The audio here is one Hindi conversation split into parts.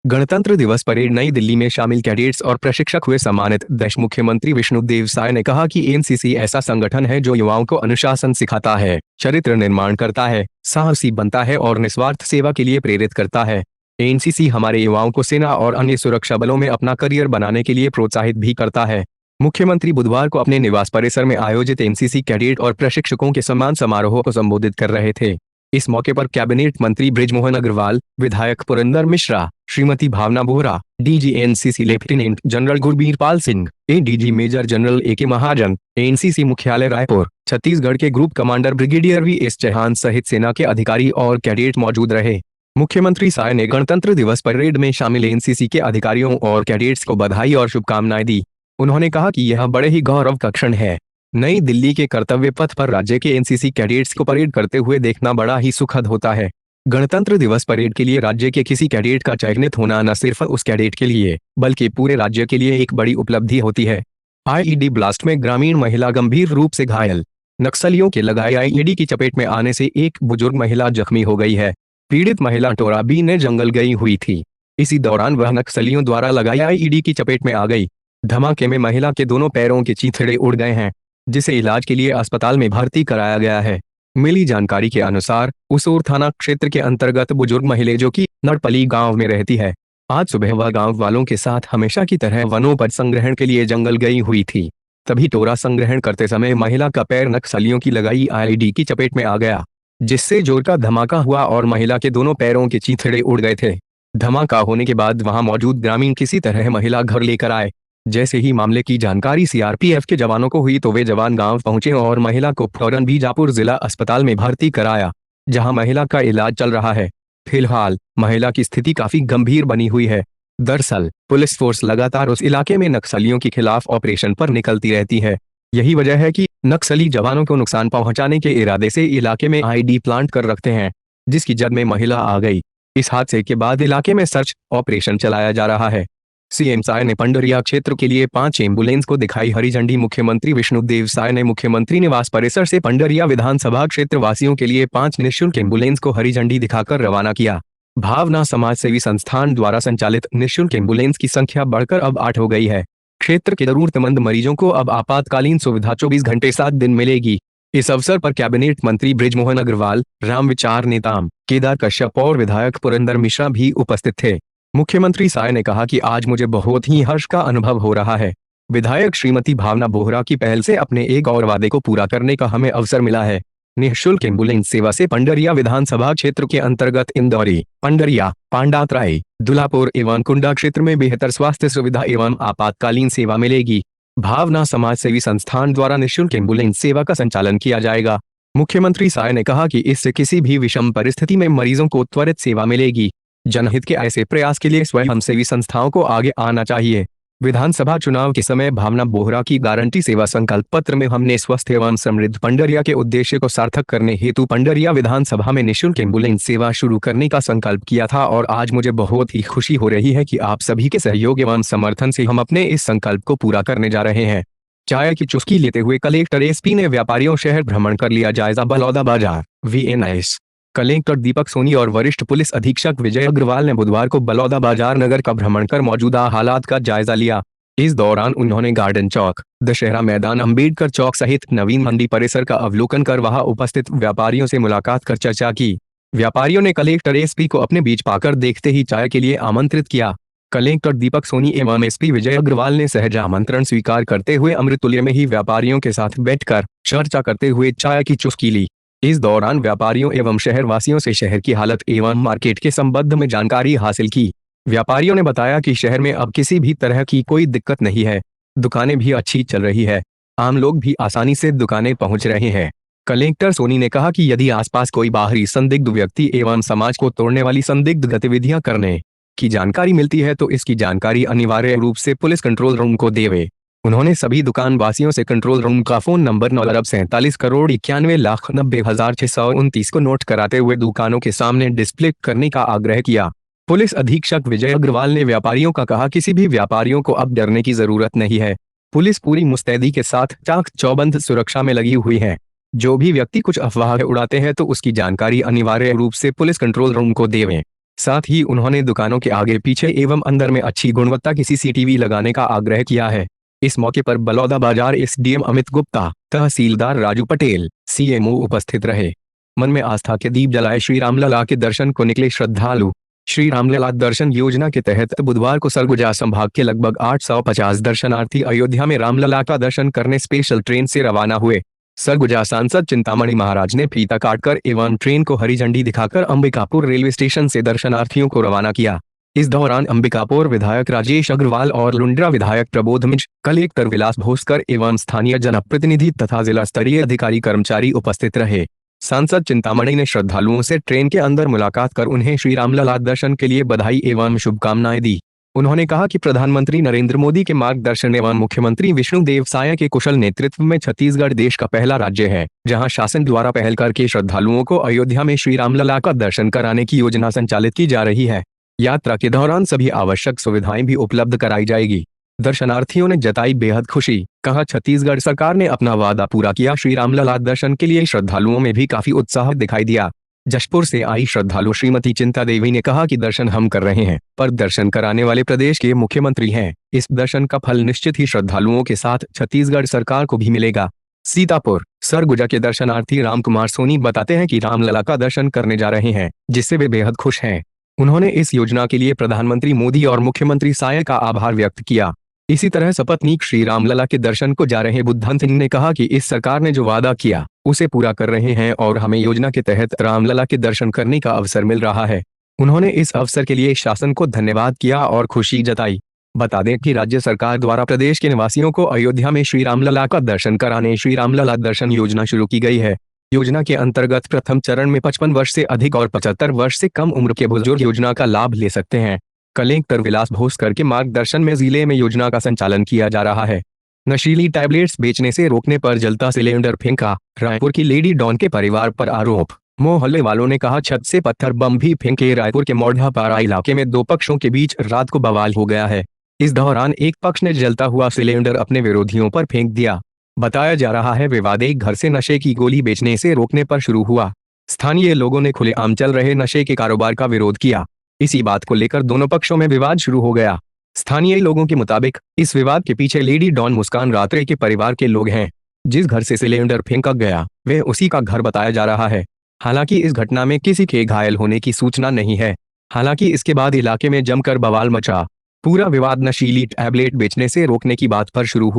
गणतंत्र दिवस परेड नई दिल्ली में शामिल कैडेट्स और प्रशिक्षक हुए सम्मानित। मुख्यमंत्री विष्णुदेव साय ने कहा कि एनसीसी ऐसा संगठन है जो युवाओं को अनुशासन सिखाता है, चरित्र निर्माण करता है, साहसी बनता है और निस्वार्थ सेवा के लिए प्रेरित करता है। एनसीसी हमारे युवाओं को सेना और अन्य सुरक्षा बलों में अपना करियर बनाने के लिए प्रोत्साहित भी करता है। मुख्यमंत्री बुधवार को अपने निवास परिसर में आयोजित एनसीसी कैडेट और प्रशिक्षकों के सम्मान समारोह को संबोधित कर रहे थे। इस मौके पर कैबिनेट मंत्री बृजमोहन अग्रवाल, विधायक Purandar Mishra, Shrimati Bhavna Bohra, DG NCC lieutenant general Gurbir Pal Singh, ADG major general AK Mahajan, NCC मुख्यालय रायपुर, छत्तीसगढ़ के group commander brigadier VS. Chauhan सहित सेना के अधिकारी और कैडेट मौजूद रहे। मुख्यमंत्री साय ने गणतंत्र दिवस परेड में शामिल एनसीसी के अधिकारियों और कैडेट्स को बधाई और शुभकामनाएं दी। उन्होंने कहा कि यह बड़े ही गौरव का क्षण है। नई दिल्ली के कर्तव्य पथ पर राज्य के एनसीसी कैडेट्स को परेड करते हुए देखना बड़ा ही सुखद होता है। गणतंत्र दिवस परेड के लिए राज्य के किसी कैडेट का चयनित होना न सिर्फ उस कैडेट के लिए बल्कि पूरे राज्य के लिए एक बड़ी उपलब्धि होती है। आईईडी ब्लास्ट में ग्रामीण महिला गंभीर रूप से घायल। नक्सलियों के लगाए आईईडी की चपेट में आने से एक बुजुर्ग महिला जख्मी हो गई है। पीड़ित महिला टोरा बी ने जंगल गई हुई थी। इसी दौरान वह नक्सलियों द्वारा लगाए आईईडी की चपेट में आ गई। धमाके में महिला के दोनों पैरों के चीथड़े उड़ गए हैं, जिसे इलाज के लिए अस्पताल में भर्ती कराया गया है। मिली जानकारी के अनुसार उसोर थाना क्षेत्र के अंतर्गत बुजुर्ग महिला जो कि नड़पली गांव में रहती है, आज सुबह वह गांव वालों के साथ हमेशा की तरह वनोपज संग्रहण के लिए जंगल गई हुई थी। तभी टोरा संग्रहण करते समय महिला का पैर नक्सलियों की लगाई आईईडी की चपेट में आ गया, जिससे जोर का धमाका हुआ और महिला के दोनों पैरों के चीथड़े उड़ गए थे। धमाका होने के बाद वहां मौजूद ग्रामीण किसी तरह महिला घर लेकर आए। जैसे ही मामले की जानकारी सीआरपीएफ के जवानों को हुई तो वे जवान गांव पहुंचे और महिला को फौरन बीजापुर जिला अस्पताल में भर्ती कराया, जहां महिला का इलाज चल रहा है। फिलहाल महिला की स्थिति काफी गंभीर बनी हुई है। दरअसल पुलिस फोर्स लगातार उस इलाके में नक्सलियों के खिलाफ ऑपरेशन पर निकलती रहती है। यही वजह है कि नक्सली जवानों को नुकसान पहुंचाने के इरादे से इलाके में आईईडी प्लांट कर रखते हैं, जिसकी जद में महिला आ गई। इस हादसे के बाद इलाके में सर्च ऑपरेशन चलाया जा रहा है। सीएम साय ने पंडरिया क्षेत्र के लिए 5 एम्बुलेंस को दिखाई हरी झंडी। मुख्यमंत्री विष्णुदेव साय ने मुख्यमंत्री निवास परिसर से पंडरिया विधानसभा क्षेत्र वासियों के लिए 5 निःशुल्क एम्बुलेंस को हरी झंडी दिखाकर रवाना किया। भावना समाज सेवी संस्थान द्वारा संचालित निःशुल्क एम्बुलेंस की संख्या बढ़कर अब 8 हो गई है। क्षेत्र के जरूरतमंद मरीजों को अब आपातकालीन सुविधा 24 घंटे 7 दिन मिलेगी। इस अवसर पर कैबिनेट मंत्री बृजमोहन अग्रवाल, राम विचार नेताम केदार कश्यप और विधायक पुरंदर मिश्रा भी उपस्थित थे। मुख्यमंत्री साय ने कहा कि आज मुझे बहुत ही हर्ष का अनुभव हो रहा है। विधायक श्रीमती भावना बोहरा की पहल से अपने एक और वादे को पूरा करने का हमें अवसर मिला है। निःशुल्क एम्बुलेंस सेवा से पंडरिया विधानसभा क्षेत्र के अंतर्गत इंदौरी, पंडरिया, पांडातराई, दुलापुर एवं कुंडा क्षेत्र में बेहतर स्वास्थ्य सुविधा एवं आपातकालीन सेवा मिलेगी। भावना समाज सेवी संस्थान द्वारा निःशुल्क एम्बुलेंस सेवा का संचालन किया जाएगा। मुख्यमंत्री साय ने कहा कि इससे किसी भी विषम परिस्थिति में मरीजों को त्वरित सेवा मिलेगी। जनहित के ऐसे प्रयास के लिए स्वयंसेवी संस्थाओं को आगे आना चाहिए। विधानसभा चुनाव के समय भावना बोहरा की गारंटी सेवा संकल्प पत्र में हमने स्वस्थ एवं समृद्ध पंडरिया के उद्देश्य को सार्थक करने हेतु पंडरिया विधानसभा में निःशुल्क एम्बुलेंस सेवा शुरू करने का संकल्प किया था और आज मुझे बहुत ही खुशी हो रही है कि आप सभी के सहयोग एवं समर्थन से हम अपने इस संकल्प को पूरा करने जा रहे हैं। चाय की चुस्की लेते हुए कलेक्टर एसपी ने व्यापारियों शहर भ्रमण कर लिया जायजा। बलौदा बाजार वीएनएस कलेक्टर दीपक सोनी और वरिष्ठ पुलिस अधीक्षक विजय अग्रवाल ने बुधवार को बलौदा बाजार नगर का भ्रमण कर मौजूदा हालात का जायजा लिया। इस दौरान उन्होंने गार्डन चौक, दशहरा मैदान, अंबेडकर चौक सहित नवीन मंडी परिसर का अवलोकन कर वहां उपस्थित व्यापारियों से मुलाकात कर चर्चा की। व्यापारियों ने कलेक्टर एसपी को अपने बीच पाकर देखते ही चाय के लिए आमंत्रित किया। कलेक्टर दीपक सोनी एवं एसपी विजय अग्रवाल ने सहज आमंत्रण स्वीकार करते हुए अमृततुल्य में ही व्यापारियों के साथ बैठकर चर्चा करते हुए चाय की चुस्की ली। इस दौरान व्यापारियों एवं शहर वासियों से शहर की हालत एवं मार्केट के संबंध में जानकारी हासिल की। व्यापारियों ने बताया कि शहर में अब किसी भी तरह की कोई दिक्कत नहीं है, दुकानें भी अच्छी चल रही है, आम लोग भी आसानी से दुकानें पहुंच रहे हैं। कलेक्टर सोनी ने कहा कि यदि आसपास कोई बाहरी संदिग्ध व्यक्ति एवं समाज को तोड़ने वाली संदिग्ध गतिविधियां करने की जानकारी मिलती है तो इसकी जानकारी अनिवार्य रूप से पुलिस कंट्रोल रूम को देवे। उन्होंने सभी दुकान वासियों से कंट्रोल रूम का फोन नंबर 9,47,91,90,629 को नोट कराते हुए दुकानों के सामने डिस्प्ले करने का आग्रह किया। पुलिस अधीक्षक विजय अग्रवाल ने व्यापारियों का कहा किसी भी व्यापारियों को अब डरने की जरूरत नहीं है। पुलिस पूरी मुस्तैदी के साथ चाक चौबंद सुरक्षा में लगी हुई है। जो भी व्यक्ति कुछ अफवाह उड़ाते हैं तो उसकी जानकारी अनिवार्य रूप से पुलिस कंट्रोल रूम को देवें। साथ ही उन्होंने दुकानों के आगे पीछे एवं अंदर में अच्छी गुणवत्ता की सीसीटीवी लगाने का आग्रह किया है। इस मौके पर बलौदा बाजार एसडीएम अमित गुप्ता, तहसीलदार राजू पटेल, सीएमओ उपस्थित रहे। मन में आस्था के दीप जलाए श्री रामलला के दर्शन को निकले श्रद्धालु। श्री रामलला दर्शन योजना के तहत बुधवार को सरगुजा संभाग के लगभग 850 दर्शनार्थी अयोध्या में रामलला का दर्शन करने स्पेशल ट्रेन से रवाना हुए। सरगुजा सांसद चिंतामणि महाराज ने फीता काटकर एवं ट्रेन को हरी झंडी दिखाकर अंबिकापुर रेलवे स्टेशन से दर्शनार्थियों को रवाना किया। इस दौरान अंबिकापुर विधायक राजेश अग्रवाल और लुंड्रा विधायक प्रबोध मिश्र, कलेक्टर विलास भोसकर एवं स्थानीय जनप्रतिनिधि तथा जिला स्तरीय अधिकारी कर्मचारी उपस्थित रहे। सांसद चिंतामणि ने श्रद्धालुओं से ट्रेन के अंदर मुलाकात कर उन्हें श्री रामलला दर्शन के लिए बधाई एवं शुभकामनाएं दी। उन्होंने कहा कि प्रधानमंत्री नरेंद्र मोदी के मार्गदर्शन एवं मुख्यमंत्री विष्णुदेव साय के कुशल नेतृत्व में छत्तीसगढ़ देश का पहला राज्य है जहां शासन द्वारा पहल करके श्रद्धालुओं को अयोध्या में श्री रामलला का दर्शन कराने की योजना संचालित की जा रही है। यात्रा के दौरान सभी आवश्यक सुविधाएं भी उपलब्ध कराई जाएगी। दर्शनार्थियों ने जताई बेहद खुशी, कहा छत्तीसगढ़ सरकार ने अपना वादा पूरा किया। श्री रामलला दर्शन के लिए श्रद्धालुओं में भी काफी उत्साह दिखाई दिया। जशपुर से आई श्रद्धालु श्रीमती चिंता देवी ने कहा कि दर्शन हम कर रहे हैं, पर दर्शन कराने वाले प्रदेश के मुख्यमंत्री हैं। इस दर्शन का फल निश्चित ही श्रद्धालुओं के साथ छत्तीसगढ़ सरकार को भी मिलेगा। सीतापुर सरगुजा के दर्शनार्थी रामकुमार सोनी बताते हैं कि रामलला का दर्शन करने जा रहे हैं, जिससे वे बेहद खुश हैं। उन्होंने इस योजना के लिए प्रधानमंत्री मोदी और मुख्यमंत्री साय का आभार व्यक्त किया। इसी तरह सपत्नीक श्री रामलला के दर्शन को जा रहे बुद्धन सिंह ने कहा कि इस सरकार ने जो वादा किया उसे पूरा कर रहे हैं और हमें योजना के तहत रामलला के दर्शन करने का अवसर मिल रहा है। उन्होंने इस अवसर के लिए शासन को धन्यवाद किया और खुशी जताई। बता दें कि राज्य सरकार द्वारा प्रदेश के निवासियों को अयोध्या में श्री रामलला का दर्शन कराने श्री रामलला दर्शन योजना शुरू की गई है। योजना के अंतर्गत प्रथम चरण में 55 वर्ष से अधिक और 75 वर्ष से कम उम्र के बुजुर्ग योजना का लाभ ले सकते हैं। कलेक्टर विलास भोसकर के मार्गदर्शन में जिले में योजना का संचालन किया जा रहा है। नशीली टैबलेट्स बेचने से रोकने पर जलता सिलेंडर फेंका, रायपुर की लेडी डॉन के परिवार पर आरोप। मोहल्ले वालों ने कहा छत से पत्थर बम भी फेंके। रायपुर के मोढ़ापारा इलाके में दो पक्षों के बीच रात को बवाल हो गया है। इस दौरान एक पक्ष ने जलता हुआ सिलेंडर अपने विरोधियों पर फेंक दिया। बताया जा रहा है विवाद एक घर से नशे की गोली बेचने से रोकने पर शुरू हुआ। स्थानीय लोगों ने खुलेआम चल रहे नशे के कारोबार का विरोध किया। इसी बात को लेकर दोनों पक्षों में विवाद शुरू हो गया। स्थानीय लोगों के मुताबिक इस विवाद के पीछे लेडी डॉन मुस्कान रात्रे के परिवार के लोग हैं। जिस घर से सिलेंडर फेंका गया वह उसी का घर बताया जा रहा है। हालांकि इस घटना में किसी के घायल होने की सूचना नहीं है। हालांकि इसके बाद इलाके में जमकर बवाल मचा। पूरा विवाद नशीली टैबलेट बेचने से रोकने की बात पर शुरू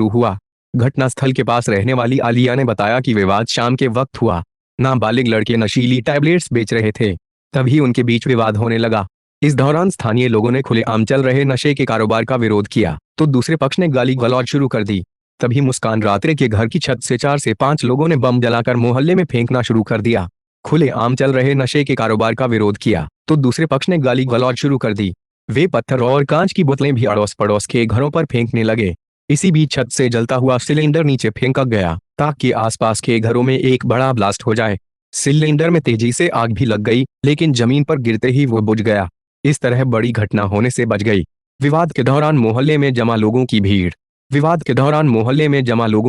हुआ। घटनास्थल के पास रहने वाली आलिया ने बताया कि विवाद शाम के वक्त हुआ। नाबालिग लड़के नशीली टैबलेट्स बेच रहे थे, तभी उनके बीच विवाद होने लगा। इस दौरान स्थानीय लोगों ने खुलेआम चल रहे नशे के कारोबार का विरोध किया तो दूसरे पक्ष ने गाली गलौज शुरू कर दी। तभी मुस्कान रात्रे के घर की छत से 4 से 5 लोगों ने बम जलाकर मोहल्ले में फेंकना शुरू कर दिया। खुलेआम चल रहे नशे के कारोबार का विरोध किया तो दूसरे पक्ष ने गाली गलौज शुरू कर दी। वे पत्थर और कांच की बोतलें भी अड़ोस पड़ोस के घरों पर फेंकने लगे। इसी बीच छत से जलता हुआ सिलेंडर नीचे फेंका गया ताकि आसपास के घरों में एक बड़ा ब्लास्ट हो जाए। सिलेंडर में तेजी से आग भी लग गई, लेकिन जमीन पर गिरते ही वो बुझ गया। इस तरह बड़ी घटना होने से बच गई। विवाद के दौरान मोहल्ले में जमा लोगों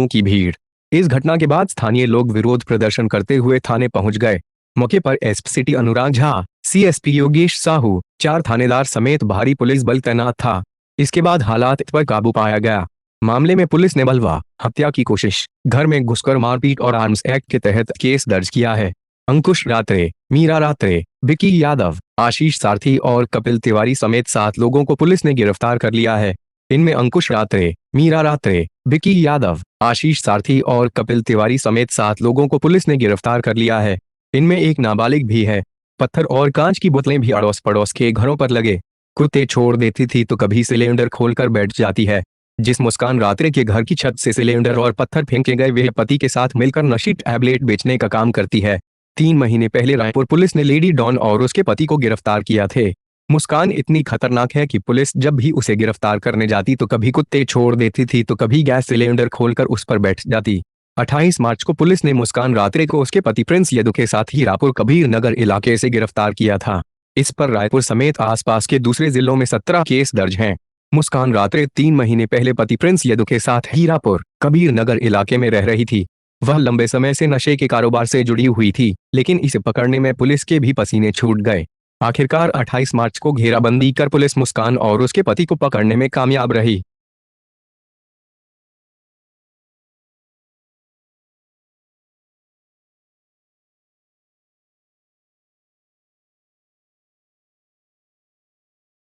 की भीड़। इस घटना के बाद स्थानीय लोग विरोध प्रदर्शन करते हुए थाने पहुंच गए। मौके पर एसपी सिटी अनुराग झा, सीएसपी योगेश साहू, 4 थानेदार समेत भारी पुलिस बल तैनात था। इसके बाद हालात पर काबू पाया गया। मामले में पुलिस ने बलवा, हत्या की कोशिश, घर में घुसकर मारपीट और आर्म्स एक्ट के तहत केस दर्ज किया है। अंकुश रात्रे, मीरा रात्रे, विकी यादव, आशीष सारथी और कपिल तिवारी समेत 7 लोगों को पुलिस ने गिरफ्तार कर लिया है। इनमें अंकुश रात्रे, मीरा रात्रे, विकी यादव, आशीष सारथी और कपिल तिवारी समेत 7 लोगों को पुलिस ने गिरफ्तार कर लिया है। इनमें एक नाबालिग भी है। पत्थर और कांच की बोतलें भी अड़ोस पड़ोस के घरों पर लगे। कुत्ते छोड़ देती थी तो कभी सिलेंडर खोलकर बैठ जाती है। जिस मुस्कान रात्रे के घर की छत से सिलेंडर और पत्थर फेंके गए वह पति के साथ मिलकर नशीली टैबलेट बेचने का काम करती है। 3 महीने पहले रायपुर पुलिस ने लेडी डॉन और उसके पति को गिरफ्तार किया थे। मुस्कान इतनी खतरनाक है कि पुलिस जब भी उसे गिरफ्तार करने जाती तो कभी कुत्ते छोड़ देती थी तो कभी गैस सिलेंडर खोलकर उस पर बैठ जाती। 28 मार्च को पुलिस ने मुस्कान रात्रे को उसके पति प्रिंस यदु के साथ हीरापुर कबीर नगर इलाके से गिरफ्तार किया था। इस पर रायपुर समेत आसपास के दूसरे जिलों में 17 केस दर्ज हैं। मुस्कान रात्रे 3 महीने पहले पति प्रिंस यदु के साथ हीरापुर कबीर नगर इलाके में रह रही थी। वह लंबे समय से नशे के कारोबार से जुड़ी हुई थी, लेकिन इसे पकड़ने में पुलिस के भी पसीने छूट गए। आखिरकार 28 मार्च को घेराबंदी कर पुलिस मुस्कान और उसके पति को पकड़ने में कामयाब रही।